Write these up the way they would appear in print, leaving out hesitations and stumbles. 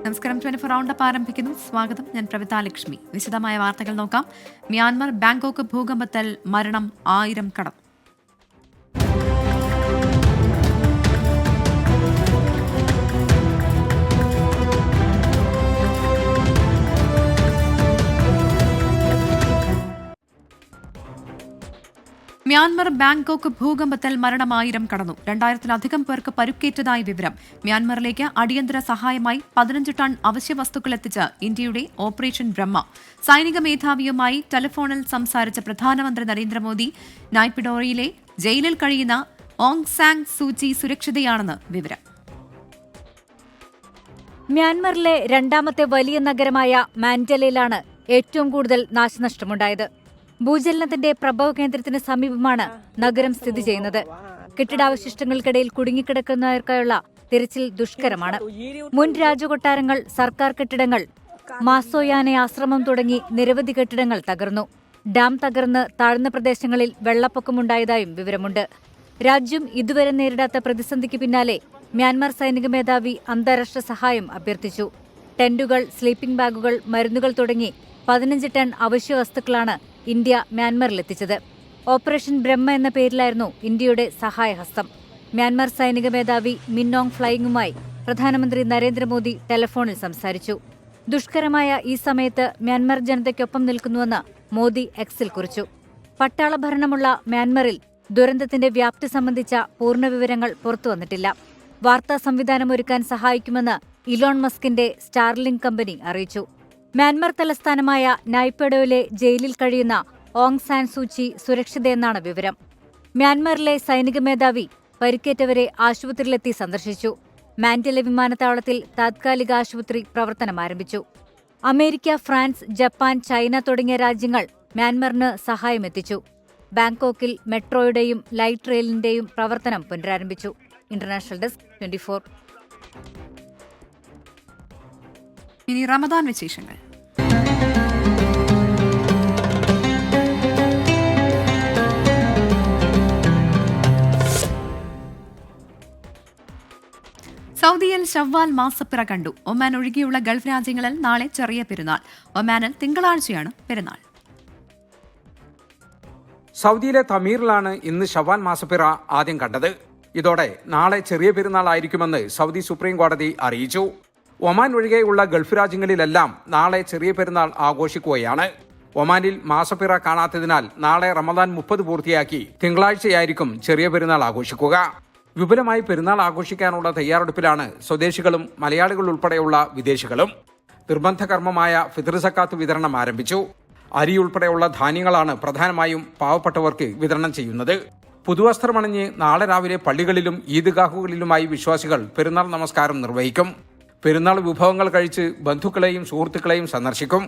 നമസ്കാരം. 24 റൗണ്ടപ്പ് ആരംഭിക്കുന്നു. സ്വാഗതം. ഞാൻ പ്രവിത ലക്ഷ്മി. വിശദമായ വാർത്തകൾ നോക്കാം. മ്യാൻമർ ബാങ്കോക്ക് ഭൂകമ്പത്തിൽ മരണം 1000 കടന്നു. മ്യാൻമർ ബാങ്കോക്ക് ഭൂകമ്പത്തിൽ മരണം 1000 കടന്നു. 2000-ലധികം പേർക്ക് പരുക്കേറ്റതായി വിവരം. മ്യാൻമറിലേക്ക് അടിയന്തര സഹായമായി 15 ടൺ അവശ്യ വസ്തുക്കൾ എത്തിച്ച് ഇന്ത്യയുടെ ഓപ്പറേഷൻ ബ്രഹ്മ. സൈനിക മേധാവിയുമായി ടെലിഫോണിൽ സംസാരിച്ച പ്രധാനമന്ത്രി നരേന്ദ്രമോദി നായ്പിഡോറിയിലെ ജയിലിൽ കഴിയുന്ന ഓങ് സാങ് സൂചി സുരക്ഷിതയാണെന്ന് വിവരം. മ്യാൻമറിലെ രണ്ടാമത്തെ വലിയ നഗരമായ മാൻഡലയിലാണ് ഏറ്റവും കൂടുതൽ നാശനഷ്ടമുണ്ടായത്. ഭൂചലനത്തിന്റെ പ്രഭവ കേന്ദ്രത്തിന് സമീപമാണ് നഗരം സ്ഥിതി ചെയ്യുന്നത്. കെട്ടിടാവശിഷ്ടങ്ങൾക്കിടയിൽ കുടുങ്ങിക്കിടക്കുന്നവർക്കായുള്ള തിരച്ചിൽ ദുഷ്കരമാണ്. മുൻ രാജകൊട്ടാരങ്ങൾ, സർക്കാർ കെട്ടിടങ്ങൾ, മാസോയാനെ ആശ്രമം തുടങ്ങി നിരവധി കെട്ടിടങ്ങൾ തകർന്നു. ഡാം തകർന്ന് താഴ്ന്ന പ്രദേശങ്ങളിൽ വെള്ളപ്പൊക്കമുണ്ടായതായും വിവരമുണ്ട്. രാജ്യം ഇതുവരെ നേരിടാത്ത പ്രതിസന്ധിക്ക് പിന്നാലെ മ്യാൻമർ സൈനിക മേധാവി അന്താരാഷ്ട്ര സഹായം അഭ്യർത്ഥിച്ചു. ടെന്റുകൾ, സ്ലീപ്പിംഗ് ബാഗുകൾ, മരുന്നുകൾ തുടങ്ങി 15 ടൺ അവശ്യ വസ്തുക്കളാണ് ഇന്ത്യ മ്യാൻമറിലെത്തിച്ചത്. ഓപ്പറേഷൻ ബ്രഹ്മ എന്ന പേരിലായിരുന്നു ഇന്ത്യയുടെ സഹായഹസ്തം. മ്യാൻമർ സൈനിക മേധാവി മിന്നോങ് ഫ്ലൈങ്ങുമായി പ്രധാനമന്ത്രി നരേന്ദ്രമോദി ടെലിഫോണിൽ സംസാരിച്ചു. ദുഷ്കരമായ ഈ സമയത്ത് മ്യാൻമർ ജനതയ്ക്കൊപ്പം നിൽക്കുന്നുവെന്ന് മോദി എക്സിൽ കുറിച്ചു. പട്ടാള ഭരണമുള്ള മ്യാൻമറിൽ ദുരന്തത്തിന്റെ വ്യാപ്തി സംബന്ധിച്ച പൂർണ്ണ വിവരങ്ങൾ പുറത്തുവന്നിട്ടില്ല. വാർത്താ സംവിധാനമൊരുക്കാൻ സഹായിക്കുമെന്ന് ഇലോൺ മസ്കിന്റെ സ്റ്റാർലിങ്ക് കമ്പനി അറിയിച്ചു. മ്യാൻമർ തലസ്ഥാനമായ നായ്പെഡോയിലെ ജയിലിൽ കഴിയുന്ന ഓങ് സാൻ സൂചി സുരക്ഷിതയെന്നാണ് വിവരം. മ്യാൻമറിലെ സൈനിക മേധാവി പരിക്കേറ്റവരെ ആശുപത്രിയിലെത്തി സന്ദർശിച്ചു. മാൻഡല വിമാനത്താവളത്തിൽ താത്കാലിക ആശുപത്രി പ്രവർത്തനം ആരംഭിച്ചു. അമേരിക്ക, ഫ്രാൻസ്, ജപ്പാൻ, ചൈന തുടങ്ങിയ രാജ്യങ്ങൾ മ്യാൻമറിന് സഹായമെത്തിച്ചു. ബാങ്കോക്കിൽ മെട്രോയുടെയും ലൈറ്റ് റെയിലിന്റെയും പ്രവർത്തനം പുനരാരംഭിച്ചു. International desk 24. ഇനി റമദാൻ വിശേഷങ്ങൾ. സൗദിയിൽ ഷവ്വാൽ മാസപ്പിറ കണ്ടു. ഒമാൻ ഒഴികെയുള്ള ഗൾഫ് രാജ്യങ്ങളിൽ നാളെ ചെറിയ പെരുന്നാൾ. ഒമാനിൽ തിങ്കളാഴ്ചയാണ് പെരുന്നാൾ. സൗദിയിലെ തമീറിലാണ് ഇന്ന് ഷവ്വാൽ മാസപ്പിറ ആദ്യം കണ്ടത്. ഇതോടെ നാളെ ചെറിയ പെരുന്നാൾ ആയിരിക്കുമെന്ന് സൗദി സുപ്രീം കോടതി അറിയിച്ചു. ഒമാൻ ഒഴികെയുള്ള ഗൾഫ് രാജ്യങ്ങളിലെല്ലാം നാളെ ചെറിയ പെരുന്നാൾ ആഘോഷിക്കുകയാണ്. ഒമാനിൽ മാസപ്പിറ കാണാത്തതിനാൽ നാളെ റമദാൻ 30 പൂർത്തിയാക്കി തിങ്കളാഴ്ചയായിരിക്കും ചെറിയ പെരുന്നാൾ ആഘോഷിക്കുക. വിപുലമായി പെരുന്നാൾ ആഘോഷിക്കാനുള്ള തയ്യാറെടുപ്പിലാണ് സ്വദേശികളും മലയാളികൾ ഉൾപ്പെടെയുള്ള വിദേശികളും. നിർബന്ധ കർമ്മമായ ഫിത്ർ സക്കാത്ത് വിതരണം ആരംഭിച്ചു. അരി ഉൾപ്പെടെയുള്ള ധാന്യങ്ങളാണ് പ്രധാനമായും പാവപ്പെട്ടവർക്ക് വിതരണം ചെയ്യുന്നത്. പുതുവസ്ത്രമണിഞ്ഞ് നാളെ രാവിലെ പള്ളികളിലും ഈദ്ഗാഹുകളിലുമായി വിശ്വാസികൾ പെരുന്നാൾ നമസ്കാരം നിർവഹിക്കും. പെരുന്നാൾ വിഭവങ്ങൾ കഴിച്ച് ബന്ധുക്കളെയും സുഹൃത്തുക്കളെയും സന്ദർശിക്കും.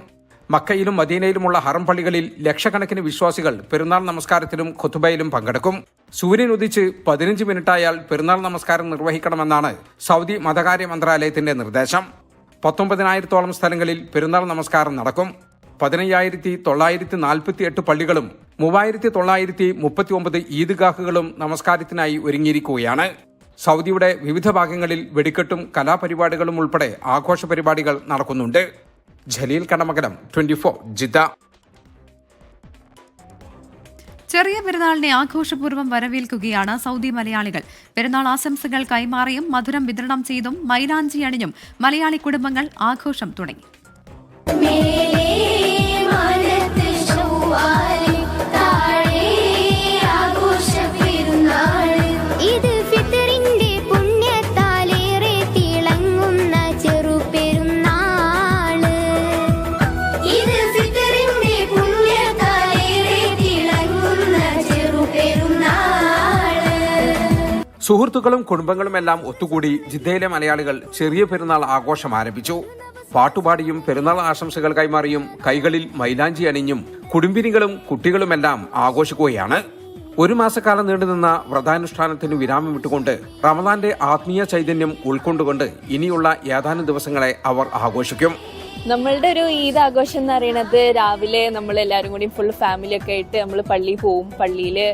മക്കയിലും മദീനയിലുമുള്ള ഹറം പള്ളികളിൽ ലക്ഷക്കണക്കിന് വിശ്വാസികൾ പെരുന്നാൾ നമസ്കാരത്തിലും ഖുതുബയിലും പങ്കെടുക്കും. സൂര്യൻ ഉദിച്ച് 15 മിനിറ്റായാൽ പെരുന്നാൾ നമസ്കാരം നിർവഹിക്കണമെന്നാണ് സൗദി മതകാര്യ മന്ത്രാലയത്തിന്റെ നിർദ്ദേശം. 19,000-ഓളം സ്ഥലങ്ങളിൽ പെരുന്നാൾ നമസ്കാരം നടക്കും. 15,948 പള്ളികളും 3,939 ഈദ്ഗാഹുകളും നമസ്കാരത്തിനായി ഒരുങ്ങിയിരിക്കുകയാണ്. സൗദിയുടെ വിവിധ ഭാഗങ്ങളിൽ വെടിക്കെട്ടും കലാപരിപാടികളും ഉൾപ്പെടെ ആഘോഷ പരിപാടികൾ നടക്കുന്നുണ്ട്. ജലീൽ കടമകലം, 24 ജിദ്ദ. ചെറിയ പെരുന്നാളിനെ ആഘോഷപൂർവ്വം വരവേൽക്കുകയാണ് സൗദി മലയാളികൾ. പെരുന്നാൾ ആശംസകൾ കൈമാറിയും മധുരം വിതരണം ചെയ്തും മൈലാഞ്ചി അണിഞ്ഞും മലയാളി കുടുംബങ്ങൾ ആഘോഷം തുടങ്ങി. സുഹൃത്തുക്കളും കുടുംബങ്ങളുമെല്ലാം ഒത്തുകൂടി ജിദ്ദയിലെ മലയാളികൾ ചെറിയ പെരുന്നാൾ ആഘോഷം ആരംഭിച്ചു. പാട്ടുപാടിയും പെരുന്നാൾ ആശംസകൾ കൈമാറിയും കൈകളിൽ മൈലാഞ്ചി അണിഞ്ഞും കുടുംബിനികളും കുട്ടികളുമെല്ലാം ആഘോഷിക്കുകയാണ്. 1 മാസക്കാലം നീണ്ടുനിന്ന വ്രതാനുഷ്ഠാനത്തിന് വിരാമം വിട്ടുകൊണ്ട് റമദാന്റെ ആത്മീയ ചൈതന്യം ഉൾക്കൊണ്ടുകൊണ്ട് ഇനിയുള്ള ഏതാനും ദിവസങ്ങളെ അവർ ആഘോഷിക്കും. നമ്മളുടെ ഒരു ഈദ് ആഘോഷം എന്ന് പറയുന്നത് രാവിലെ നമ്മൾ എല്ലാവരും കൂടി ഫുൾ ഫാമിലി ഒക്കെ ആയിട്ട് നമ്മൾ പള്ളിയിൽ പോവും. പള്ളിയില്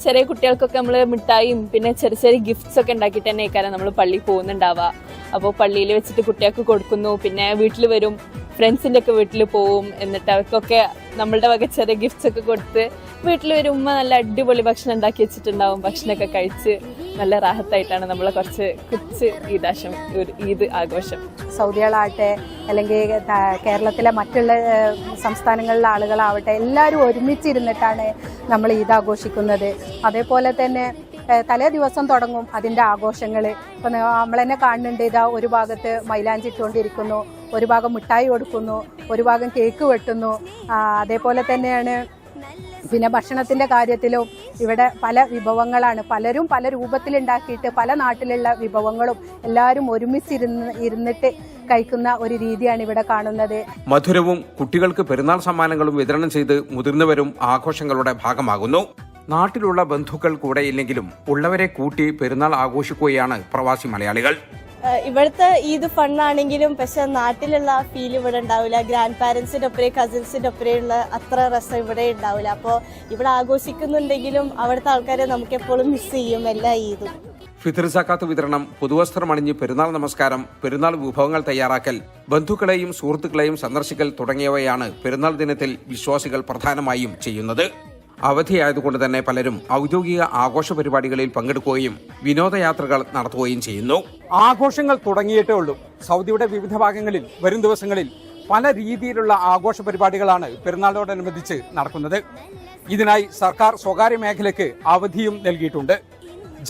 ചെറിയ കുട്ടികൾക്കൊക്കെ നമ്മൾ മിഠായിയും പിന്നെ ചെറിയ ചെറിയ ഗിഫ്റ്റ്സ് ഒക്കെ ഉണ്ടാക്കിയിട്ട് തന്നെ നമ്മൾ പള്ളിയിൽ പോകുന്നുണ്ടാവുക. അപ്പോൾ പള്ളിയിൽ വെച്ചിട്ട് കുട്ടികൾക്ക് കൊടുക്കുന്നു. പിന്നെ വീട്ടിൽ വരും, ഫ്രണ്ട്സിൻ്റെ ഒക്കെ വീട്ടിൽ പോവും. എന്നിട്ട് അവർക്കൊക്കെ നമ്മളുടെ വക ചെറിയ ഗിഫ്റ്റ്സ് ഒക്കെ കൊടുത്ത് വീട്ടിൽ വരും. ഉമ്മ നല്ല അടിപൊളി ഭക്ഷണം ഉണ്ടാക്കി വെച്ചിട്ടുണ്ടാവും. ഭക്ഷണമൊക്കെ കഴിച്ച് നല്ല റാഹത്തായിട്ടാണ് നമ്മളെ കുറച്ച് ഈദ് ആഘോഷം. സൗദികളാവട്ടെ അല്ലെങ്കിൽ കേരളത്തിലെ മറ്റുള്ള സംസ്ഥാനങ്ങളിലെ ആളുകളാവട്ടെ, എല്ലാവരും ഒരുമിച്ചിരുന്നിട്ടാണ് നമ്മൾ ഈദ് ആഘോഷിക്കുന്നത്. അതേപോലെ തന്നെ തലേ ദിവസം തുടങ്ങും അതിൻ്റെ ആഘോഷങ്ങൾ. ഇപ്പം നമ്മൾ തന്നെ കാണുന്നുണ്ട്, ഇതാ ഒരു ഭാഗത്ത് മൈലാഞ്ചി ഇട്ടുകൊണ്ടിരിക്കുന്നു, ഒരു ഭാഗം മിഠായി കൊടുക്കുന്നു, ഒരു ഭാഗം കേക്ക് വെട്ടുന്നു. അതേപോലെ തന്നെയാണ് പിന്നെ ഭക്ഷണത്തിൻ്റെ കാര്യത്തിലും ഇവിടെ പല വിഭവങ്ങളാണ്, പലരും പല രൂപത്തിലുണ്ടാക്കിയിട്ട് പല നാട്ടിലുള്ള വിഭവങ്ങളും എല്ലാവരും ഒരുമിച്ചിരുന്നിട്ട് കഴിക്കുന്ന ഒരു രീതിയാണ് ഇവിടെ കാണുന്നത്. മധുരവും കുട്ടികൾക്ക് പെരുന്നാൾ സമ്മാനങ്ങളും വിതരണം ചെയ്ത് മുതിർന്നവരും ആഘോഷങ്ങളുടെ ഭാഗമാകുന്നു. നാട്ടിലുള്ള ബന്ധുക്കൾ കൂടെയില്ലെങ്കിലും ഉള്ളവരെ കൂട്ടി പെരുന്നാൾ ആഘോഷിക്കുകയാണ് പ്രവാസി മലയാളികൾ. ഇവിടുത്തെ ഈദ് ഫണ്ണാണെങ്കിലും പക്ഷെ നാട്ടിലുള്ള ഫീൽ ഇവിടെ ഉണ്ടാവില്ല. ഗ്രാൻഡ് പാരൻസിന്റെ ഒപ്പരേ കസിൻസിന്റെ ഒപ്പരയുള്ള അത്ര രസം ഇവിടെ ഉണ്ടാവില്ല. അപ്പോൾ ഇവിടെ ആഘോഷിക്കുന്നുണ്ടെങ്കിലും അവിടുത്തെ ആൾക്കാരെ നമുക്ക് എപ്പോഴും മിസ് ചെയ്യും എല്ലാ ഈദും. ഫിത്ർ സക്കാത്ത് വിതരണം, പുതുവസ്ത്രം അണിഞ്ഞ് പെരുന്നാൾ നമസ്കാരം, പെരുന്നാൾ വിഭവങ്ങൾ തയ്യാറാക്കൽ, ബന്ധുക്കളെയും സുഹൃത്തുക്കളെയും സന്ദർശിക്കൽ തുടങ്ങിയവയാണ് പെരുന്നാൾ ദിനത്തിൽ വിശ്വാസികൾ പ്രധാനമായും ചെയ്യുന്നത്. അവധിയായതുകൊണ്ട് തന്നെ പലരും ഔദ്യോഗിക ആഘോഷ പരിപാടികളിൽ പങ്കെടുക്കുകയും വിനോദയാത്രകൾ നടത്തുകയും ചെയ്യുന്നു. ആഘോഷങ്ങൾ തുടങ്ങിയിട്ടേ ഉള്ളൂ. സൗദിയുടെ വിവിധ ഭാഗങ്ങളിൽ വരും ദിവസങ്ങളിൽ പല രീതിയിലുള്ള ആഘോഷ പരിപാടികളാണ് പെരുന്നാളോടനുബന്ധിച്ച് നടക്കുന്നത്. ഇതിനായി സർക്കാർ സ്വകാര്യ മേഖലയ്ക്ക് അവധിയും നൽകിയിട്ടുണ്ട്.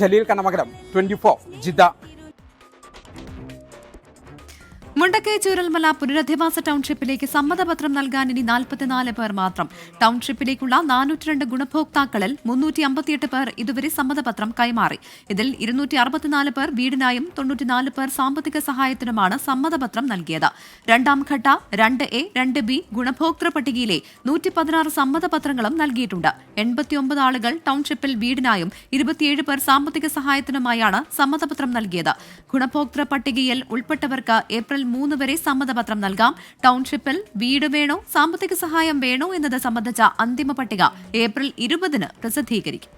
ജലീൽ കണ്ണമംഗലം, 24 ജിദ്ദ. മുണ്ടക്കൈ ചൂരൽമല പുനരധിവാസ ടൗൺഷിപ്പിലേക്ക് സമ്മതപത്രം നൽകാൻ ഇനി 44 പേർ മാത്രം. ടൗൺഷിപ്പിലേക്കുള്ള 402 ഗുണഭോക്താക്കളിൽ 358 പേർ ഇതുവരെ സമ്മതപത്രം കൈമാറി. ഇതിൽ 264 പേർ വീടിനായും 94 പേർ സാമ്പത്തിക സഹായത്തിനുമാണ് സമ്മതപത്രം നൽകിയത്. രണ്ടാം ഘട്ട 2A, 2B ഗുണഭോക്തൃ പട്ടികയിലെ 116 സമ്മതപത്രങ്ങളും നൽകിയിട്ടുണ്ട്. 89 ആളുകൾ ടൗൺഷിപ്പിൽ വീടിനായും 27 പേർ സാമ്പത്തിക സഹായത്തിനുമായാണ് സമ്മതപത്രം നൽകിയത്. ഗുണഭോക്തൃ പട്ടികയിൽ ഉൾപ്പെട്ടവർക്ക് ഏപ്രിൽ 3 വരെ സമ്മതപത്രം നൽകാം. ടൗൺഷിപ്പിൽ വീട് വേണോ, സാമ്പത്തിക സഹായം വേണോ എന്നത് സംബന്ധിച്ച അന്തിമ പട്ടിക ഏപ്രിൽ 20 പ്രസിദ്ധീകരിക്കും.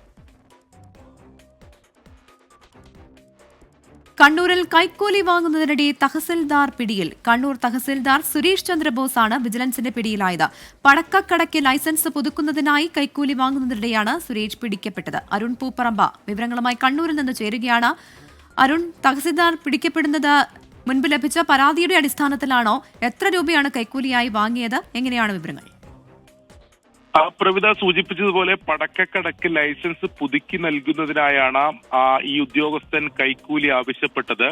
കണ്ണൂരിൽ കൈക്കൂലി വാങ്ങുന്നതിനിടെ തഹസിൽദാർ പിടിയിൽ. കണ്ണൂർ തഹസിൽദാർ സുരേഷ് ചന്ദ്രബോസ് ആണ് വിജിലൻസിന്റെ പിടിയിലായത്. പടക്കക്കടയ്ക്ക് ലൈസൻസ് പുതുക്കുന്നതിനായി കൈക്കൂലി വാങ്ങുന്നതിനിടെയാണ് സുരേഷ് പിടിക്കപ്പെട്ടത്. അരുൺ പൂപ്പറമ്പ വിവരങ്ങളുമായി കണ്ണൂരിൽ നിന്ന് ചേരുകയാണ്. അരുൺ, തഹസിൽദാർ പിടിക്കപ്പെടുന്നത് മുൻപ് ലഭിച്ച പരാതിയുടെ അടിസ്ഥാനത്തിലാണോ? എത്ര രൂപയാണ് കൈക്കൂലിയായി വാങ്ങിയത്? എങ്ങനെയാണ് വിവരങ്ങൾ? പ്രവിത സൂചിപ്പിച്ചതുപോലെ പടക്കക്കടക്ക് ലൈസൻസ് പുതുക്കി നൽകുന്നതിനായാണ് ഈ ഉദ്യോഗസ്ഥൻ കൈക്കൂലി ആവശ്യപ്പെട്ടത്.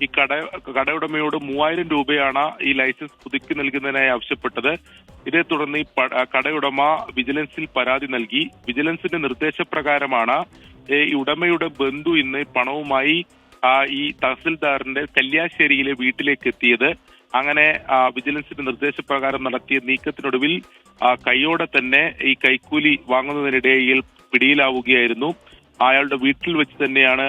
ഈ കടയുടമയോട് 3000 രൂപയാണ് ഈ ലൈസൻസ് പുതുക്കി നൽകുന്നതിനായി ആവശ്യപ്പെട്ടത്. ഇതേ തുടർന്ന് ഈ കടയുടമ വിജിലൻസിൽ പരാതി നൽകി. വിജിലൻസിന്റെ നിർദ്ദേശപ്രകാരമാണ് ഈ ഉടമയുടെ ബന്ധു ഇന്ന് പണവുമായി ഈ തഹസിൽദാറിന്റെ കല്യാശ്ശേരിയിലെ വീട്ടിലേക്ക് എത്തിയത്. അങ്ങനെ വിജിലൻസിന്റെ നിർദ്ദേശപ്രകാരം നടത്തിയ നീക്കത്തിനൊടുവിൽ കൈയോടെ തന്നെ ഈ കൈക്കൂലി വാങ്ങുന്നതിനിടയിൽ പിടിയിലാവുകയായിരുന്നു. അയാളുടെ വീട്ടിൽ വെച്ച് തന്നെയാണ്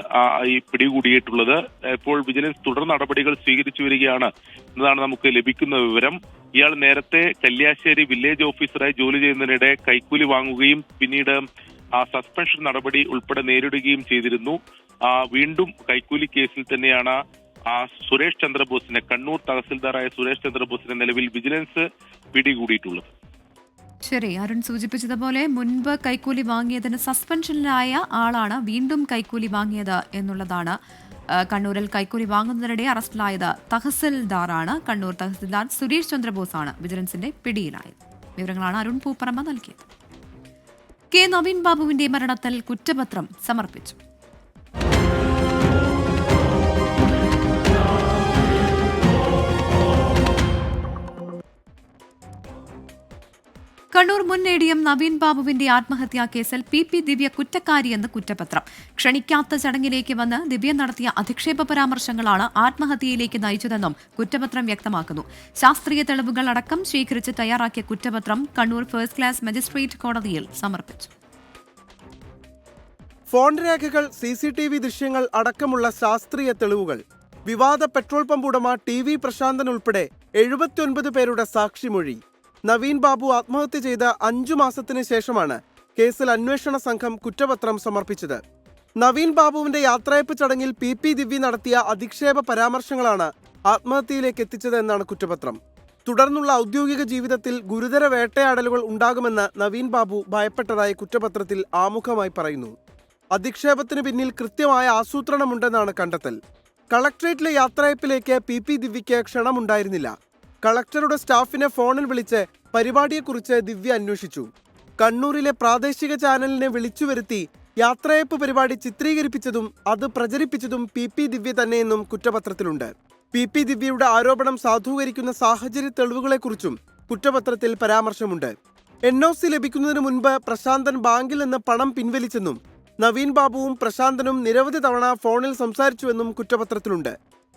ഈ പിടികൂടിയിട്ടുള്ളത്. ഇപ്പോൾ വിജിലൻസ് തുടർ നടപടികൾ സ്വീകരിച്ചു വരികയാണ് എന്നതാണ് നമുക്ക് ലഭിക്കുന്ന വിവരം. ഇയാൾ നേരത്തെ കല്യാശ്ശേരി വില്ലേജ് ഓഫീസറായി ജോലി ചെയ്യുന്നതിനിടെ കൈക്കൂലി വാങ്ങുകയും പിന്നീട് സസ്പെൻഷൻ നടപടി ഉൾപ്പെടെ നേരിടുകയും ചെയ്തിരുന്നു. വീണ്ടും കൈക്കൂലി കേസിൽ തന്നെയാണ് സുരേഷ് ചന്ദ്രബോസിനെ, കണ്ണൂർ തഹസിൽദാറായ സുരേഷ് ചന്ദ്രബോസിനെ നിലവിൽ വിജിലൻസ് പിടികൂടിയിട്ടുള്ളത്. ശരി, അരുൺ സൂചിപ്പിച്ചതുപോലെ മുൻപ് കൈക്കൂലി വാങ്ങിയതിന് സസ്പെൻഷനിലായ ആളാണ് വീണ്ടും കൈക്കൂലി വാങ്ങിയത് എന്നുള്ളതാണ്. കണ്ണൂരിൽ കൈക്കൂലി വാങ്ങുന്നതിനിടെ അറസ്റ്റിലായത് തഹസിൽദാറാണ്. കണ്ണൂർ തഹസിൽദാർ സുരേഷ് ചന്ദ്രബോസ് ആണ് വിജിലൻസിന്റെ പിടിയിലായത്. വിവരങ്ങളാണ് അരുൺ പൂപ്പറമ്പ നൽകിയത്. കെ നവീൻ ബാബുവിന്റെ മരണത്തിൽ കുറ്റപത്രം സമർപ്പിച്ചു. കണ്ണൂർ മുൻ എ.ഡി.എം നവീൻ ബാബുവിന്റെ ആത്മഹത്യാ കേസിൽ പി ദിവ്യ കുറ്റക്കാരിയെന്ന് കുറ്റപത്രം. ക്ഷണിക്കാത്ത ചടങ്ങിലേക്ക് വന്ന് ദിവ്യ നടത്തിയ അധിക്ഷേപ പരാമർശങ്ങളാണ് ആത്മഹത്യയിലേക്ക് നയിച്ചതെന്നും കുറ്റപത്രം വ്യക്തമാക്കുന്നു. ശാസ്ത്രീയ തെളിവുകൾ അടക്കം ശേഖരിച്ച് തയ്യാറാക്കിയ കുറ്റപത്രം കണ്ണൂർ ഫസ്റ്റ് ക്ലാസ് മജിസ്ട്രേറ്റ് കോടതിയിൽ സമർപ്പിച്ചു. ഫോൺ രേഖകൾ, CCTV ദൃശ്യങ്ങൾ അടക്കമുള്ള ശാസ്ത്രീയ തെളിവുകൾ, വിവാദ പെട്രോൾ പമ്പ് ഉടമ TV പ്രശാന്തൻ ഉൾപ്പെടെ 79 പേരുടെ സാക്ഷിമൊഴി. നവീൻ ബാബു ആത്മഹത്യ ചെയ്ത 5 മാസത്തിന് ശേഷമാണ് കേസിൽ അന്വേഷണ സംഘം കുറ്റപത്രം സമർപ്പിച്ചത്. നവീൻ ബാബുവിന്റെ യാത്രയപ്പ് ചടങ്ങിൽ പി ദിവ്യ നടത്തിയ അധിക്ഷേപ പരാമർശങ്ങളാണ് ആത്മഹത്യയിലേക്ക് എത്തിച്ചതെന്നാണ് കുറ്റപത്രം. തുടർന്നുള്ള ഔദ്യോഗിക ജീവിതത്തിൽ ഗുരുതര വേട്ടയാടലുകൾ ഉണ്ടാകുമെന്ന് നവീൻ ബാബു ഭയപ്പെട്ടതായി കുറ്റപത്രത്തിൽ ആമുഖമായി പറയുന്നു. അധിക്ഷേപത്തിന് പിന്നിൽ കൃത്യമായ ആസൂത്രണമുണ്ടെന്നാണ് കണ്ടെത്തൽ. കളക്ടറേറ്റിലെ യാത്രയപ്പിലേക്ക് പി ദിവ്യയ്ക്ക് ക്ഷണമുണ്ടായിരുന്നില്ല. കളക്ടറുടെ സ്റ്റാഫിനെ ഫോണിൽ വിളിച്ച് പരിപാടിയെക്കുറിച്ച് ദിവ്യ അന്വേഷിച്ചു. കണ്ണൂരിലെ പ്രാദേശിക ചാനലിനെ വിളിച്ചു വരുത്തി യാത്രയപ്പ് പരിപാടി ചിത്രീകരിപ്പിച്ചതും അത് പ്രചരിപ്പിച്ചതും പി ദിവ്യ തന്നെയെന്നും കുറ്റപത്രത്തിലുണ്ട്. പി ദിവ്യയുടെ ആരോപണം സാധൂകരിക്കുന്ന സാഹചര്യ തെളിവുകളെക്കുറിച്ചും കുറ്റപത്രത്തിൽ പരാമർശമുണ്ട്. NOC ലഭിക്കുന്നതിന് മുൻപ് പ്രശാന്തൻ ബാങ്കിൽ നിന്ന് പണം പിൻവലിച്ചെന്നും നവീൻ ബാബുവും പ്രശാന്തനും നിരവധി തവണ ഫോണിൽ സംസാരിച്ചുവെന്നും കുറ്റപത്രത്തിലുണ്ട്.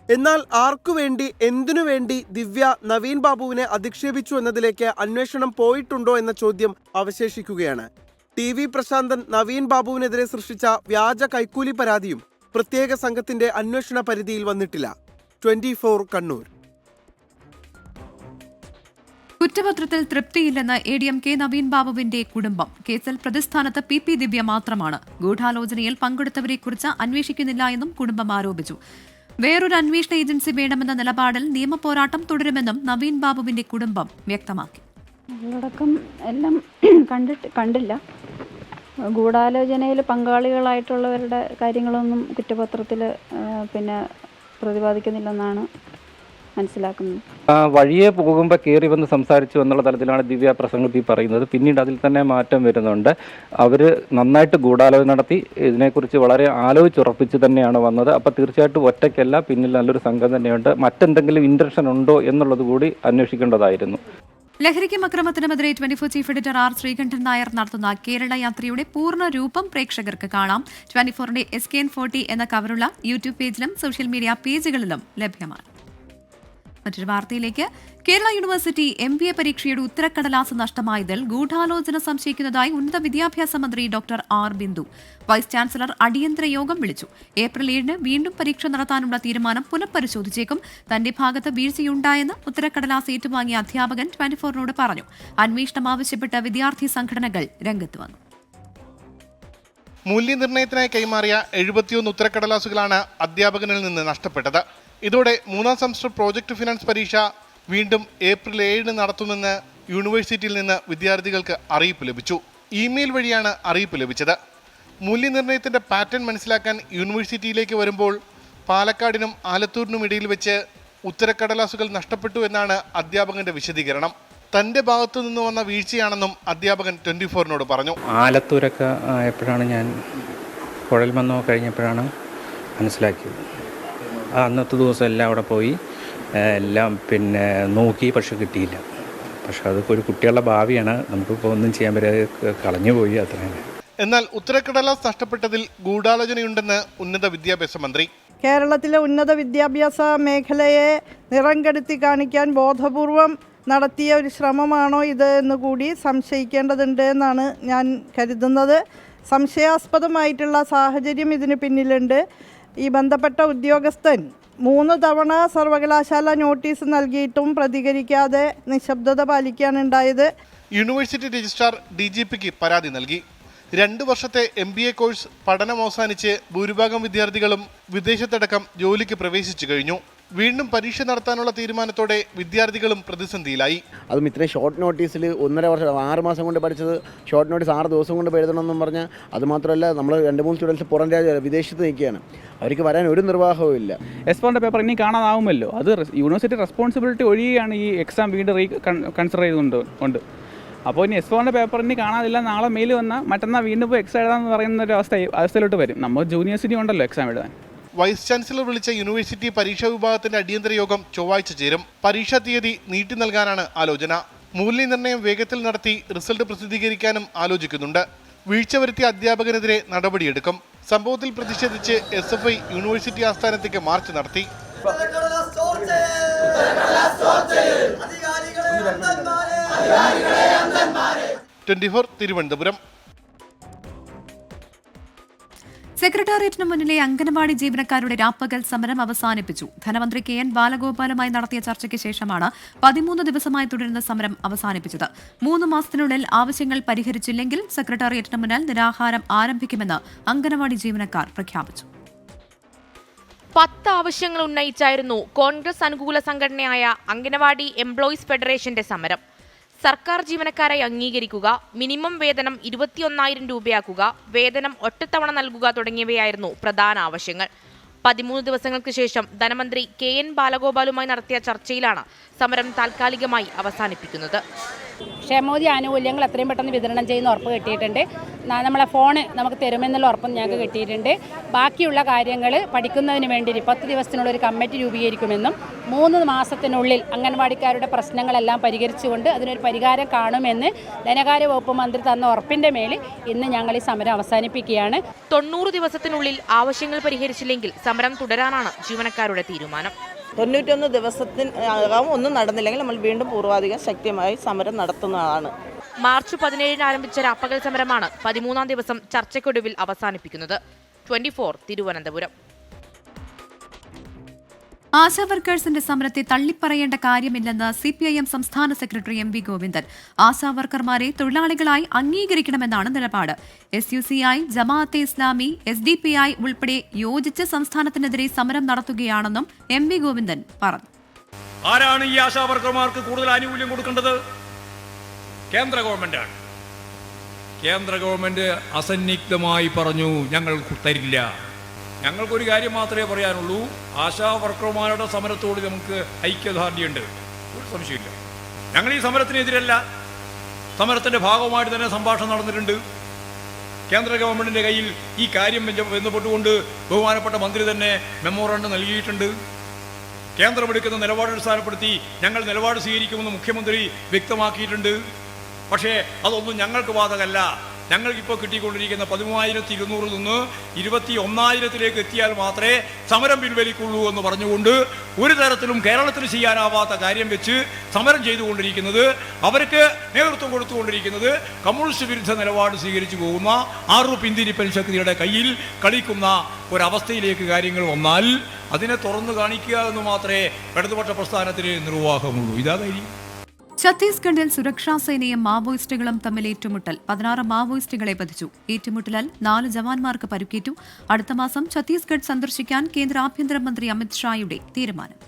എന്നാൽ ആർക്കുവേണ്ടി എന്തിനുവേണ്ടി ദിവ്യ നവീൻ ബാബുവിനെ അധിക്ഷേപിച്ചു എന്നതിലേക്ക് അന്വേഷണം പോയിട്ടുണ്ടോ എന്ന ചോദ്യം അവശേഷിക്കുകയാണ്. TV പ്രശാന്തൻ നവീൻ ബാബുവിനെതിരെ സൃഷ്ടിച്ച വ്യാജ കൈക്കൂലി പരാതിയും പ്രത്യേക സംഘത്തിന്റെ അന്വേഷണ പരിധിയിൽ വന്നിട്ടില്ല. 24 കണ്ണൂർ. കുറ്റപത്രത്തിൽ തൃപ്തിയില്ലെന്ന് ADMK നവീൻ ബാബുവിന്റെ കുടുംബം. കേസിൽ പ്രതിസ്ഥാനത്ത് പി ദിവ്യ മാത്രമാണ്. ഗൂഢാലോചനയിൽ പങ്കെടുത്തവരെക്കുറിച്ച് അന്വേഷിക്കുന്നില്ല എന്നും കുടുംബം ആരോപിച്ചു. വേറൊരു അന്വേഷണ ഏജൻസി വേണമെന്ന നിലപാടിൽ നിയമപോരാട്ടം തുടരുമെന്നും നവീൻ ബാബുവിന്റെ കുടുംബം വ്യക്തമാക്കി. ഉള്ളടക്കം എല്ലാം കണ്ടില്ല. ഗൂഢാലോചനയിൽ പങ്കാളികളായിട്ടുള്ളവരുടെ കാര്യങ്ങളൊന്നും കുറ്റപത്രത്തിൽ പ്രതിപാദിക്കുന്നില്ലെന്നാണ് മനസ്സിലാക്കുന്നത്. വഴിയെ പോകുമ്പോൾ കയറി വന്ന് സംസാരിച്ചു എന്നുള്ള തലത്തിലാണ് ദിവ്യ പ്രസംഗത്തിൽ പറയുന്നത്. പിന്നീട് അതിൽ തന്നെ മാറ്റം വരുന്നുണ്ട്. അവർ നന്നായിട്ട് ഗൂഢാലോചന നടത്തി ഇതിനെക്കുറിച്ച് വളരെ ആലോചിച്ചുറപ്പിച്ച് തന്നെയാണ് വന്നത്. അപ്പോൾ തീർച്ചയായിട്ടും ഒറ്റയ്ക്കല്ല, പിന്നിൽ നല്ലൊരു സംഘം തന്നെയുണ്ട്. മറ്റെന്തെങ്കിലും ഇൻറ്റൻഷൻ ഉണ്ടോ എന്നുള്ളത് കൂടി അന്വേഷിക്കേണ്ടതായിരുന്നു. ലഹരിക്കും അക്രമത്തിനുമെതിരെ 24 chief editor R Sreekandan Nair നടത്തുന്ന കേരള യാത്രയുടെ പൂർണ്ണ രൂപം പ്രേക്ഷകർക്ക് കാണാം. 24ന്റെ SKN40 എന്ന കവറുള്ള യൂട്യൂബ് പേജിലും സോഷ്യൽ മീഡിയ പേജുകളിലും ലഭ്യമാണ്. മറ്റൊരു വാർത്തയിലേക്ക്. കേരള യൂണിവേഴ്സിറ്റി MBA പരീക്ഷയുടെ ഉത്തരക്കടലാസ് നഷ്ടമായതിൽ ഗൂഢാലോചന സംശയിക്കുന്നതായി ഉന്നത വിദ്യാഭ്യാസ മന്ത്രി doctor R Bindu. Vice chancellor അടിയന്തര യോഗം വിളിച്ചു. ഏപ്രിൽ 7 വീണ്ടും പരീക്ഷ നടത്താനുള്ള തീരുമാനം പുനഃപരിശോധിച്ചേക്കും. തന്റെ ഭാഗത്ത് വീഴ്ചയുണ്ടായെന്ന് ഉത്തരക്കടലാസ് ഏറ്റുവാങ്ങിയ അധ്യാപകൻ 24നോട് പറഞ്ഞു. അന്വേഷണം ആവശ്യപ്പെട്ട് വിദ്യാർത്ഥി സംഘടനകൾ രംഗത്ത് വന്നു. മൂല്യനിർണ്ണയത്തിനായി കൈമാറിയ 71 ഉത്തരക്കടലാസുകളാണ് അധ്യാപകനിൽ നിന്ന് നഷ്ടപ്പെട്ടത്. ഇതോടെ 3ാം സെമസ്റ്റർ പ്രോജക്ട് ഫിനാൻസ് പരീക്ഷ വീണ്ടും ഏപ്രിൽ 7 നടത്തുമെന്ന് യൂണിവേഴ്സിറ്റിയിൽ നിന്ന് വിദ്യാർത്ഥികൾക്ക് അറിയിപ്പ് ലഭിച്ചു. ഇമെയിൽ വഴിയാണ് അറിയിപ്പ് ലഭിച്ചത്. മൂല്യനിർണ്ണയത്തിന്റെ പാറ്റേൺ മനസ്സിലാക്കാൻ യൂണിവേഴ്സിറ്റിയിലേക്ക് വരുമ്പോൾ പാലക്കാടിനും ആലത്തൂരിനും ഇടയിൽ വെച്ച് ഉത്തരക്കടലാസുകൾ നഷ്ടപ്പെട്ടു എന്നാണ് അധ്യാപകന്റെ വിശദീകരണം. തന്റെ ഭാഗത്തു നിന്ന് വന്ന വീഴ്ചയാണെന്നും അധ്യാപകൻ 24നോട് പറഞ്ഞു. ആലത്തൂരൊക്കെ ആയപ്പോഴാണ് ഞാൻ കുഴൽമന്നോ കഴിഞ്ഞപ്പോഴാണ് മനസ്സിലാക്കിയത്. അന്നത്തെ ദിവസം എല്ലാം അവിടെ പോയി എല്ലാം നോക്കി, പക്ഷെ കിട്ടിയില്ല. പക്ഷെ അതൊക്കെ ഒരു കുട്ടികളുടെ ഭാവിയാണ്, നമുക്കിപ്പോൾ ഒന്നും ചെയ്യാൻ പറ്റാതെ കളഞ്ഞുപോയി, അത്ര തന്നെ. എന്നാൽ ഉത്തരക്കടലാസ് നഷ്ടപ്പെട്ടതിൽ ഗൂഢാലോചനയുണ്ടെന്ന് ഉന്നത വിദ്യാഭ്യാസ മന്ത്രി. കേരളത്തിലെ ഉന്നത വിദ്യാഭ്യാസ മേഖലയെ നിറം കെടുത്തി കാണിക്കാൻ ബോധപൂർവം നടത്തിയ ഒരു ശ്രമമാണോ ഇത് എന്ന് കൂടി സംശയിക്കേണ്ടതുണ്ട് എന്നാണ് ഞാൻ കരുതുന്നത്. സംശയാസ്പദമായിട്ടുള്ള സാഹചര്യം ഇതിന് പിന്നിലുണ്ട്. ഈ ബന്ധപ്പെട്ട ഉദ്യോഗസ്ഥൻ 3 തവണ സർവകലാശാല നോട്ടീസ് നൽകിയിട്ടും പ്രതികരിക്കാതെ നിശബ്ദത പാലിക്കുകയാണ് ഉണ്ടായത്. യൂണിവേഴ്സിറ്റി രജിസ്ട്രാർ DGPക്ക് പരാതി നൽകി. 2 വർഷത്തെ MBA കോഴ്സ് പഠനം അവസാനിച്ച് ഭൂരിഭാഗം വിദ്യാർത്ഥികളും വിദേശത്തടക്കം ജോലിക്ക് പ്രവേശിച്ചു കഴിഞ്ഞു. വീണ്ടും പരീക്ഷ നടത്താനുള്ള തീരുമാനത്തോടെ വിദ്യാർത്ഥികളും പ്രതിസന്ധിയിലായി. അതും ഇത്രയും ഷോർട്ട് നോട്ടീസിൽ 1.5 വർഷം 6 മാസം കൊണ്ട് പഠിച്ചത് ഷോർട്ട് നോട്ടീസ് 6 ദിവസം കൊണ്ട് എഴുതണമെന്നും പറഞ്ഞാൽ അതുമാത്രമല്ല, നമ്മൾ 2-3 സ്റ്റുഡൻസ് പുറം വിദേശത്ത് നിൽക്കുകയാണ്. അവർക്ക് വരാൻ ഒരു നിർവാഹവും ഇല്ല. S1 പേപ്പർ ഇനി കാണാനാവുമല്ലോ. അത് യൂണിവേഴ്സിറ്റി റെസ്പോൺസിബിലിറ്റി ഒഴിയാണ് ഈ എക്സാം വീണ്ടും കൺസിഡർ ചെയ്തുകൊണ്ട്. അപ്പോൾ ഇനി S1 പേപ്പർ ഇനി കാണാതില്ല, നാളെ മെയിൽ വന്നാൽ മറ്റന്നാൾ വീണ്ടും പോയി എക്സാം എഴുതാമെന്ന് പറയുന്ന ഒരു അവസ്ഥയിലോട്ട് വരും. നമ്മൾ ജൂനിയേഴ്സിറ്റി ഉണ്ടല്ലോ എക്സാം എഴുതാൻ. വൈസ് ചാൻസലർ വിളിച്ച യൂണിവേഴ്സിറ്റി പരീക്ഷാ വിഭാഗത്തിന്റെ അടിയന്തര യോഗം ചൊവ്വാഴ്ച ചേരും. പരീക്ഷാ തീയതി നീട്ടി നൽകാനാണ് ആലോചന. മൂല്യനിർണ്ണയം വേഗത്തിൽ നടത്തി റിസൾട്ട് പ്രസിദ്ധീകരിക്കാനും ആലോചിക്കുന്നുണ്ട്. വീഴ്ച വരുത്തിയ അധ്യാപകനെതിരെ നടപടിയെടുക്കും. സംഭവത്തിൽ പ്രതിഷേധിച്ച് SFI യൂണിവേഴ്സിറ്റി ആസ്ഥാനത്തേക്ക് മാർച്ച് നടത്തി. 24 തിരുവനന്തപുരം. സെക്രട്ടേറിയറ്റിന് മുന്നിലെ അംഗനവാടി ജീവനക്കാരുടെ രാപ്പകൽ സമരം അവസാനിപ്പിച്ചു. ധനമന്ത്രി KN ബാലഗോപാലുമായി നടത്തിയ ചർച്ചയ്ക്ക് ശേഷമാണ് 13 ദിവസമായി തുടരുന്ന സമരം അവസാനിപ്പിച്ചത്. 3 മാസത്തിനുള്ളിൽ ആവശ്യങ്ങൾ പരിഹരിച്ചില്ലെങ്കിൽ സെക്രട്ടേറിയറ്റിന് മുന്നിൽ നിരാഹാരം ആരംഭിക്കുമെന്ന് അംഗനവാടി ജീവനക്കാർ പ്രഖ്യാപിച്ചു. 10 ആവശ്യങ്ങൾ ഉന്നയിച്ചായിരുന്നു കോൺഗ്രസ് അനുകൂല സംഘടനയായ അംഗനവാടി എംപ്ലോയീസ് ഫെഡറേഷന്റെ സമരം. സർക്കാർ ജീവനക്കാരെ അംഗീകരിക്കുക, മിനിമം വേതനം 21,000 രൂപയാക്കുക, വേതനം ഒറ്റത്തവണ നൽകുക തുടങ്ങിയവയായിരുന്നു പ്രധാന ആവശ്യങ്ങൾ. 13 ദിവസങ്ങൾക്ക് ശേഷം ധനമന്ത്രി KN ബാലഗോപാലുമായി നടത്തിയ ചർച്ചയിലാണ് സമരം താൽക്കാലികമായി അവസാനിപ്പിക്കുന്നത്. ക്ഷേമനിധി ആനുകൂല്യങ്ങൾ എത്രയും പെട്ടെന്ന് വിതരണം ചെയ്യുന്ന ഉറപ്പ് കിട്ടിയിട്ടുണ്ട്. നമ്മളെ ഫോണ് നമുക്ക് തരുമെന്നുള്ള ഉറപ്പ് ഞങ്ങൾക്ക് കിട്ടിയിട്ടുണ്ട്. ബാക്കിയുള്ള കാര്യങ്ങൾ പഠിക്കുന്നതിന് വേണ്ടി 10 ദിവസത്തിനുള്ള ഒരു കമ്മിറ്റി രൂപീകരിക്കുമെന്നും 3 മാസത്തിനുള്ളിൽ അംഗൻവാടിക്കാരുടെ പ്രശ്നങ്ങളെല്ലാം പരിഹരിച്ചുകൊണ്ട് അതിനൊരു പരിഹാരം കാണുമെന്ന് ധനകാര്യ വകുപ്പ് മന്ത്രി തന്ന ഉറപ്പിൻ്റെ മേൽ ഇന്ന് ഞങ്ങൾ ഈ സമരം അവസാനിപ്പിക്കുകയാണ്. 90 ദിവസത്തിനുള്ളിൽ ആവശ്യങ്ങൾ പരിഹരിച്ചില്ലെങ്കിൽ സമരം തുടരാനാണ് ജീവനക്കാരുടെ തീരുമാനം. 91 ദിവസത്തിനകം ഒന്നും നടന്നില്ലെങ്കിൽ നമ്മൾ വീണ്ടും പൂർവാധികം ശക്തിയായി സമരം നടത്തുന്നതാണ്. മാർച്ച് 17 ആരംഭിച്ച രാപ്പകൽ സമരമാണ് 13-ാം ദിവസം ചർച്ചയ്ക്കൊടുവിൽ അവസാനിപ്പിക്കുന്നത്. 24 തിരുവനന്തപുരം. ആശാ വർക്കേഴ്സിന്റെ സമരത്തെ തള്ളിപ്പറയേണ്ട കാര്യമില്ലെന്ന് CPIM സംസ്ഥാന സെക്രട്ടറി MV ഗോവിന്ദൻ. ആശാ വർക്കർമാരെ തൊഴിലാളികളായി അംഗീകരിക്കണമെന്നാണ് നിലപാട്. SUCI, ജമാഅത്തെ ഇസ്ലാമി, SDPI ഉൾപ്പെടെ യോജിച്ച് സംസ്ഥാനത്തിനെതിരെ സമരം നടത്തുകയാണെന്നും MV ഗോവിന്ദൻ പറഞ്ഞു. ആരാണ് ഈ ആശാ വർക്കർമാർക്ക് കൂടുതൽ ആനുകൂല്യം കൊടുക്കേണ്ടത്? കേന്ദ്ര ഗവൺമെന്റാണ്. കേന്ദ്ര ഗവൺമെന്റ് അസന്നിഗ്ധമായി പറഞ്ഞു, ഞങ്ങൾ തരില്ല. ഞങ്ങൾക്കൊരു കാര്യം മാത്രമേ പറയാനുള്ളൂ, ആശാ വർക്കർമാരുടെ സമരത്തോട് നമുക്ക് ഐക്യദാർഢ്യമുണ്ട്, ഒരു സംശയമില്ല. ഞങ്ങൾ ഈ സമരത്തിനെതിരല്ല. സമരത്തിൻ്റെ ഭാഗമായിട്ട് തന്നെ സംഭാഷണം നടന്നിട്ടുണ്ട്. കേന്ദ്ര ഗവൺമെൻറ്റിൻ്റെ കയ്യിൽ ഈ കാര്യം ബന്ധപ്പെട്ടുകൊണ്ട് ബഹുമാനപ്പെട്ട മന്ത്രി തന്നെ മെമ്മോറാണ്ടം നൽകിയിട്ടുണ്ട്. കേന്ദ്രമെടുക്കുന്ന നിലപാടടിസ്ഥാനപ്പെടുത്തി ഞങ്ങൾ നിലപാട് സ്വീകരിക്കുമെന്ന് മുഖ്യമന്ത്രി വ്യക്തമാക്കിയിട്ടുണ്ട്. പക്ഷേ അതൊന്നും ഞങ്ങൾക്ക് ബാധകമല്ല. ഞങ്ങൾക്കിപ്പോൾ കിട്ടിക്കൊണ്ടിരിക്കുന്ന 13,200 നിന്ന് 21,000 എത്തിയാൽ മാത്രമേ സമരം പിൻവലിക്കുള്ളൂ എന്ന് പറഞ്ഞുകൊണ്ട് ഒരു തരത്തിലും കേരളത്തിൽ ചെയ്യാനാവാത്ത കാര്യം വെച്ച് സമരം ചെയ്തുകൊണ്ടിരിക്കുന്നത്, അവർക്ക് നേതൃത്വം കൊടുത്തുകൊണ്ടിരിക്കുന്നത് കമ്മ്യൂണിസ്റ്റ് വിരുദ്ധ നിലപാട് സ്വീകരിച്ചു പോകുന്ന ആറു പിന്തിരിപ്പൻ ശക്തിയുടെ കയ്യിൽ കളിക്കുന്ന ഒരവസ്ഥയിലേക്ക് കാര്യങ്ങൾ വന്നാൽ അതിനെ തുറന്നു കാണിക്കുക എന്ന് മാത്രമേ ഇടതുപക്ഷ പ്രസ്ഥാനത്തിന് നിർവാഹമുള്ളൂ. ഇതാ കാര്യം. ഛത്തീസ്ഗഡിൽ സുരക്ഷാ സേനയും മാവോയിസ്റ്റുകളും തമ്മിൽ ഏറ്റുമുട്ടൽ. 16 മാവോയിസ്റ്റുകളെ വധിച്ചു. ഏറ്റുമുട്ടലിൽ 4 ജവാന്മാർക്ക് പരുക്കേറ്റു. അടുത്ത മാസം ഛത്തീസ്ഗഡ് സന്ദർശിക്കാൻ കേന്ദ്ര ആഭ്യന്തരമന്ത്രി അമിത്ഷായുടെ തീരുമാനം.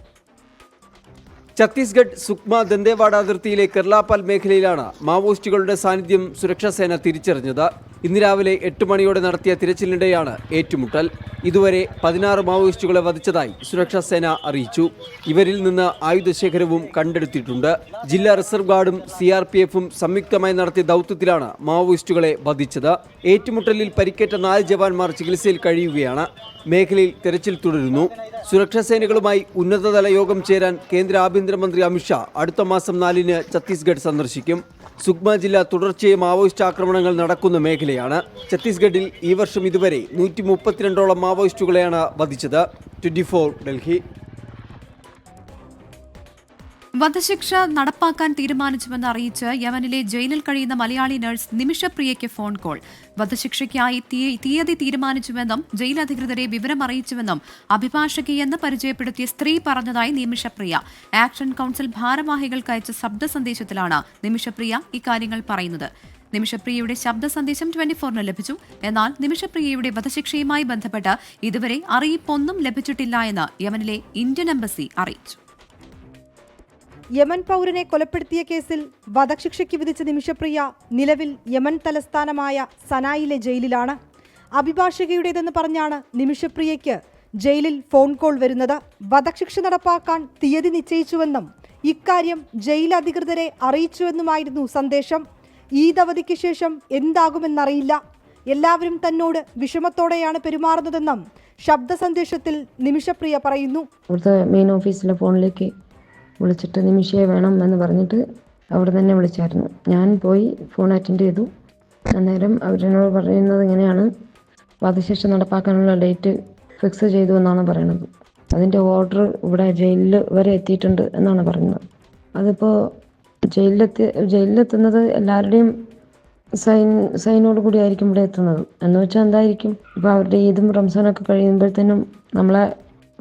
ഛത്തീസ്ഗഡ് സുക്മ ദന്തേവാഡ അതിർത്തിയിലെ കെർലാപാൽ മേഖലയിലാണ് മാവോയിസ്റ്റുകളുടെ സാന്നിധ്യം സുരക്ഷാസേന തിരിച്ചറിഞ്ഞത്. ഇന്ന് രാവിലെ 8 മണിയോടെ നടത്തിയ തിരച്ചിലിനിടെയാണ് ഏറ്റുമുട്ടൽ. ഇതുവരെ 16 മാവോയിസ്റ്റുകളെ വധിച്ചതായി സുരക്ഷാസേന അറിയിച്ചു. ഇവരിൽ നിന്ന് ആയുധശേഖരവും കണ്ടെടുത്തിട്ടുണ്ട്. ജില്ലാ റിസർവ് ഗാർഡും CRPFും സംയുക്തമായി നടത്തിയ ദൗത്യത്തിലാണ് മാവോയിസ്റ്റുകളെ വധിച്ചത്. ഏറ്റുമുട്ടലിൽ പരിക്കേറ്റ 4 ജവാന്മാർ ചികിത്സയിൽ കഴിയുകയാണ്. മേഖലയിൽ തെരച്ചിൽ തുടരുന്നു. സുരക്ഷാ സേനകളുമായി ഉന്നതതല യോഗം ചേരാൻ കേന്ദ്ര ആഭ്യന്തരമന്ത്രി അമിത്ഷാ അടുത്ത മാസം 4-ന് ഛത്തീസ്ഗഡ് സന്ദർശിക്കും. സുക്മ ജില്ല തുടർച്ചയായി മാവോയിസ്റ്റ് ആക്രമണങ്ങൾ നടക്കുന്ന മേഖലയാണ്. ഛത്തീസ്ഗഡിൽ ഈ വർഷം ഇതുവരെ 132ഓളം മാവോയിസ്റ്റുകളെയാണ് വധിച്ചത്. 24 ഡൽഹി. വധശിക്ഷ നടപ്പാക്കാൻ തീരുമാനിച്ചുവെന്ന് അറിയിച്ച് യമനിലെ ജയിലിൽ കഴിയുന്ന മലയാളി നഴ്സ് നിമിഷപ്രിയയ്ക്ക് ഫോൺ കോൾ. വധശിക്ഷയ്ക്കായി തീയതി തീരുമാനിച്ചുവെന്നും ജയിൽ അധികൃതരെ വിവരം അറിയിച്ചുവെന്നും അഭിഭാഷകയെന്ന് പരിചയപ്പെടുത്തിയ സ്ത്രീ പറഞ്ഞതായി നിമിഷപ്രിയ. ആക്ഷൻ കൗൺസിൽ ഭാരവാഹികൾക്ക് അയച്ച ശബ്ദ സന്ദേശത്തിലാണ് നിമിഷപ്രിയ ഇക്കാര്യങ്ങൾ പറയുന്നത്. നിമിഷപ്രിയയുടെ ശബ്ദ സന്ദേശം 24-ന് ലഭിച്ചു. എന്നാൽ നിമിഷപ്രിയയുടെ വധശിക്ഷയുമായി ബന്ധപ്പെട്ട് ഇതുവരെ അറിയിപ്പൊന്നും ലഭിച്ചിട്ടില്ല എന്ന് യമനിലെ ഇന്ത്യൻ എംബസി അറിയിച്ചു. യമൻ പൗരനെ കൊലപ്പെടുത്തിയ കേസിൽ വധശിക്ഷയ്ക്ക് വിധിച്ച നിമിഷപ്രിയ നിലവിൽ യമൻ തലസ്ഥാനമായ സനായിലെ ജയിലിലാണ്. അഭിഭാഷകയുടേതെന്ന് പറഞ്ഞാണ് നിമിഷപ്രിയയ്ക്ക് ജയിലിൽ ഫോൺ കോൾ വരുന്നത്. വധശിക്ഷ നടപ്പാക്കാൻ തീയതി നിശ്ചയിച്ചുവെന്നും ഇക്കാര്യം ജയിൽ അധികൃതരെ അറിയിച്ചുവെന്നുമായിരുന്നു സന്ദേശം. ഈദ് അവധിക്ക് ശേഷം എന്താകുമെന്നറിയില്ല. എല്ലാവരും തന്നോട് വിഷമത്തോടെയാണ് പെരുമാറുന്നതെന്നും ശബ്ദ സന്ദേശത്തിൽ നിമിഷപ്രിയ പറയുന്നു. മെയിൻ ഓഫീസിലെ ഫോണിലേക്ക് വിളിച്ചിട്ട് നിമിഷയെ വേണം എന്ന് പറഞ്ഞിട്ട് അവിടെ തന്നെ വിളിച്ചായിരുന്നു. ഞാൻ പോയി ഫോൺ അറ്റൻഡ് ചെയ്തു. അന്നേരം അവരെന്നോട് പറയുന്നത് ഇങ്ങനെയാണ്, വധശിക്ഷ നടപ്പാക്കാനുള്ള ഡേറ്റ് ഫിക്സ് ചെയ്തു എന്നാണ് പറയുന്നത്. അതിൻ്റെ ഓർഡർ ഇവിടെ ജയിലിൽ വരെ എത്തിയിട്ടുണ്ട് എന്നാണ് പറയുന്നത്. അതിപ്പോൾ ജയിലിലെത്തുന്നത് എല്ലാവരുടെയും സൈനോട് കൂടി ആയിരിക്കും ഇവിടെ എത്തുന്നത്. എന്ന് വെച്ചാൽ എന്തായിരിക്കും, ഇപ്പോൾ അവരുടെ ഈദും റംസാനൊക്കെ കഴിയുമ്പോഴത്തേനും നമ്മളെ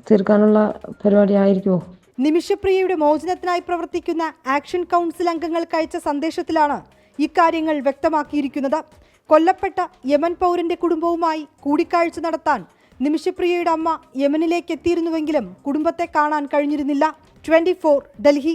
തീർക്കാനുള്ള പരിപാടി ആയിരിക്കുമോ? നിമിഷപ്രിയയുടെ മോചനത്തിനായി പ്രവർത്തിക്കുന്ന ആക്ഷൻ കൗൺസിൽ അംഗങ്ങൾക്ക് അയച്ച സന്ദേശത്തിലാണ് ഇക്കാര്യങ്ങൾ വ്യക്തമാക്കിയിരിക്കുന്നത്. കൊല്ലപ്പെട്ട യമൻ പൗരന്റെ കുടുംബവുമായി കൂടിക്കാഴ്ച നടത്താൻ നിമിഷപ്രിയയുടെ അമ്മ യമനിലേക്ക് എത്തിയിരുന്നുവെങ്കിലും കുടുംബത്തെ കാണാൻ കഴിഞ്ഞിരുന്നില്ല. 24 ഡൽഹി.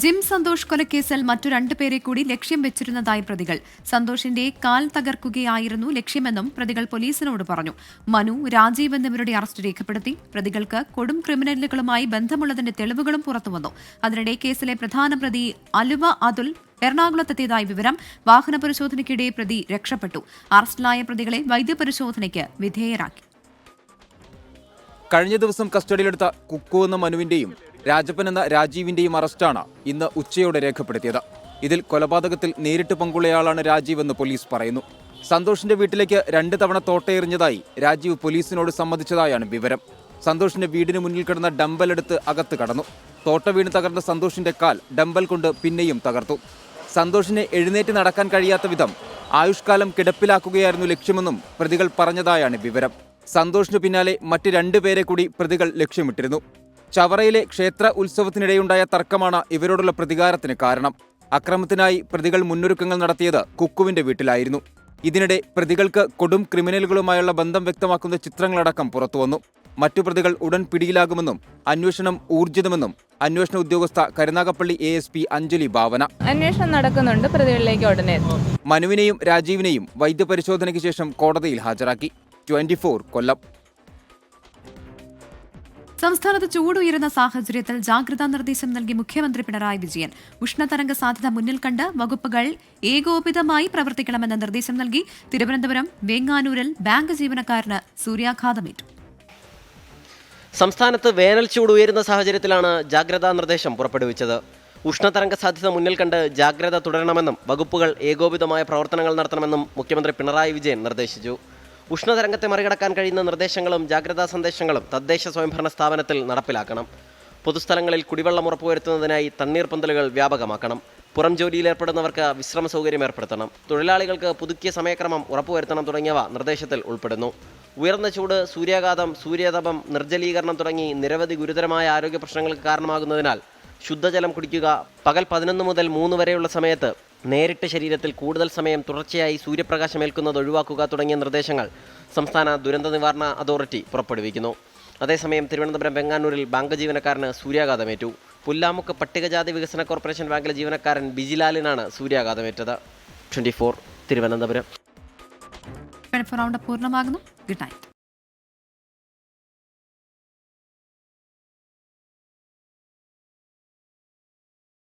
ജിം സന്തോഷ് കൊലക്കേസിൽ മറ്റു 2 പേരെ കൂടി ലക്ഷ്യം വെച്ചിരുന്നതായി പ്രതികൾ. സന്തോഷിന്റെ കാൽ തകർക്കുകയായിരുന്നു ലക്ഷ്യമെന്നും പ്രതികൾ പോലീസിനോട് പറഞ്ഞു. മനു, രാജീവ് എന്നിവരുടെ അറസ്റ്റ് രേഖപ്പെടുത്തി. പ്രതികൾക്ക് കൊടും ക്രിമിനലുകളുമായി ബന്ധമുള്ളതിന്റെ തെളിവുകളും പുറത്തുവന്നു. അതിനിടെ കേസിലെ പ്രധാന പ്രതി അലുവ അതുൽ എറണാകുളത്തെത്തിയതായി വിവരം. വാഹന പരിശോധനയ്ക്കിടെ പ്രതി രക്ഷപ്പെട്ടു. അറസ്റ്റിലായ പ്രതികളെ വൈദ്യപരിശോധനയ്ക്ക് വിധേയരാക്കി. കഴിഞ്ഞ ദിവസം കസ്റ്റഡിയിലെടുത്ത കുക്കു എന്ന മനുവിന്റെയും രാജപ്പൻ എന്ന രാജീവിന്റെയും അറസ്റ്റാണ് ഇന്ന് ഉച്ചയോടെ രേഖപ്പെടുത്തിയത്. ഇതിൽ കൊലപാതകത്തിൽ നേരിട്ട് പങ്കുള്ളയാളാണ് രാജീവ് എന്ന് പോലീസ് പറയുന്നു. സന്തോഷിന്റെ വീട്ടിലേക്ക് 2 തവണ തോട്ടയെറിഞ്ഞതായി രാജീവ് പോലീസിനോട് സമ്മതിച്ചതായാണ് വിവരം. സന്തോഷിന്റെ വീടിന് മുന്നിൽ കിടന്ന ഡംബൽ എടുത്ത് അകത്ത് കടന്നു. തോട്ട വീണ് തകർന്ന സന്തോഷിന്റെ കാൽ ഡംബൽ കൊണ്ട് പിന്നെയും തകർത്തു. സന്തോഷിനെ എഴുന്നേറ്റ് നടക്കാൻ കഴിയാത്ത വിധം ആയുഷ്കാലം കിടപ്പിലാക്കുകയായിരുന്നു ലക്ഷ്യമെന്നും പ്രതികൾ പറഞ്ഞതായാണ് വിവരം. സന്തോഷിന് പിന്നാലെ മറ്റ് 2 പേരെ കൂടി പ്രതികൾ ലക്ഷ്യമിട്ടിരുന്നു. ചവറയിലെ ക്ഷേത്ര ഉത്സവത്തിനിടെയുണ്ടായ തർക്കമാണ് ഇവരോടുള്ള പ്രതികാരത്തിന് കാരണം. അക്രമത്തിനായി പ്രതികൾ മുന്നൊരുക്കങ്ങൾ നടത്തിയത് കുക്കുവിന്റെ വീട്ടിലായിരുന്നു. ഇതിനിടെ പ്രതികൾക്ക് കൊടും ക്രിമിനലുകളുമായുള്ള ബന്ധം വ്യക്തമാക്കുന്ന ചിത്രങ്ങളടക്കം പുറത്തുവന്നു. മറ്റു പ്രതികൾ ഉടൻ പിടിയിലാകുമെന്നും അന്വേഷണം ഊർജിതമെന്നും അന്വേഷണ ഉദ്യോഗസ്ഥ കരുനാഗപ്പള്ളി ASP അഞ്ജലി ഭാവന. അന്വേഷണം നടക്കുന്നുണ്ട്, പ്രതികളിലേക്ക് ഉടനെ എത്തും. മനുവിനെയും രാജീവിനെയും വൈദ്യപരിശോധനയ്ക്ക് ശേഷം കോടതിയിൽ ഹാജരാക്കി. 24 കൊല്ലം. സംസ്ഥാനത്ത് ചൂടുയരുന്ന സാഹചര്യത്തിൽ ജാഗ്രതാ നിർദ്ദേശം നൽകി മുഖ്യമന്ത്രി പിണറായി വിജയൻ. ഉഷ്ണതരംഗ സാധ്യത മുന്നിൽ കണ്ട് വകുപ്പുകൾ ഏകോപിതമായി പ്രവർത്തിക്കണമെന്ന നിർദ്ദേശം നൽകി. തിരുവനന്തപുരം വേങ്ങാനൂരിൽ ബാങ്ക് ജീവനക്കാരന് സൂര്യാഘാതമേറ്റു. സംസ്ഥാനത്ത് വേനൽ ചൂട് ഉയരുന്ന സാഹചര്യത്തിലാണ് ജാഗ്രതാ നിർദ്ദേശം പുറപ്പെടുവിച്ചത്. ഉഷ്ണതരംഗ സാധ്യത മുന്നിൽ കണ്ട് ജാഗ്രത തുടരണമെന്നും വകുപ്പുകൾ ഏകോപിതമായ പ്രവർത്തനങ്ങൾ നടത്തണമെന്നും മുഖ്യമന്ത്രി പിണറായി വിജയൻ നിർദ്ദേശിച്ചു. ഉഷ്ണതരംഗത്തെ മറികടക്കാൻ കഴിയുന്ന നിർദ്ദേശങ്ങളും ജാഗ്രതാ സന്ദേശങ്ങളും തദ്ദേശ സ്വയംഭരണ സ്ഥാപനത്തിൽ നടപ്പിലാക്കണം. പൊതുസ്ഥലങ്ങളിൽ കുടിവെള്ളം ഉറപ്പുവരുത്തുന്നതിനായി തണ്ണീർപ്പന്തലുകൾ വ്യാപകമാക്കണം. പുറം ജോലിയിലേർപ്പെടുന്നവർക്ക് വിശ്രമ സൗകര്യം ഏർപ്പെടുത്തണം. തൊഴിലാളികൾക്ക് പുതുക്കിയ സമയക്രമം ഉറപ്പുവരുത്തണം തുടങ്ങിയവ നിർദ്ദേശത്തിൽ ഉൾപ്പെടുന്നു. ഉയർന്ന ചൂട്, സൂര്യാഘാതം, സൂര്യതപം, നിർജ്ജലീകരണം തുടങ്ങി നിരവധി ഗുരുതരമായ ആരോഗ്യ പ്രശ്നങ്ങൾക്ക് കാരണമാകുന്നതിനാൽ ശുദ്ധജലം കുടിക്കുക, പകൽ 11 മുതൽ 3 വരെയുള്ള സമയത്ത് നേരിട്ട് ശരീരത്തിൽ കൂടുതൽ സമയം തുടർച്ചയായി സൂര്യപ്രകാശം ഏൽക്കുന്നത് ഒഴിവാക്കുക തുടങ്ങിയ നിർദ്ദേശങ്ങൾ സംസ്ഥാന ദുരന്ത നിവാരണ അതോറിറ്റി പുറപ്പെടുവിക്കുന്നു. അതേസമയം തിരുവനന്തപുരം വെങ്ങാനൂരിൽ ബാങ്ക് ജീവനക്കാരന് സൂര്യാഘാതമേറ്റു. പുല്ലാമുക്ക് പട്ടികജാതി വികസന കോർപ്പറേഷൻ ബാങ്കിലെ ജീവനക്കാരൻ ബിജിലാലിനാണ് സൂര്യാഘാതമേറ്റത്. 24 തിരുവനന്തപുരം. പൂർണ്ണമാകുന്നു. Good night.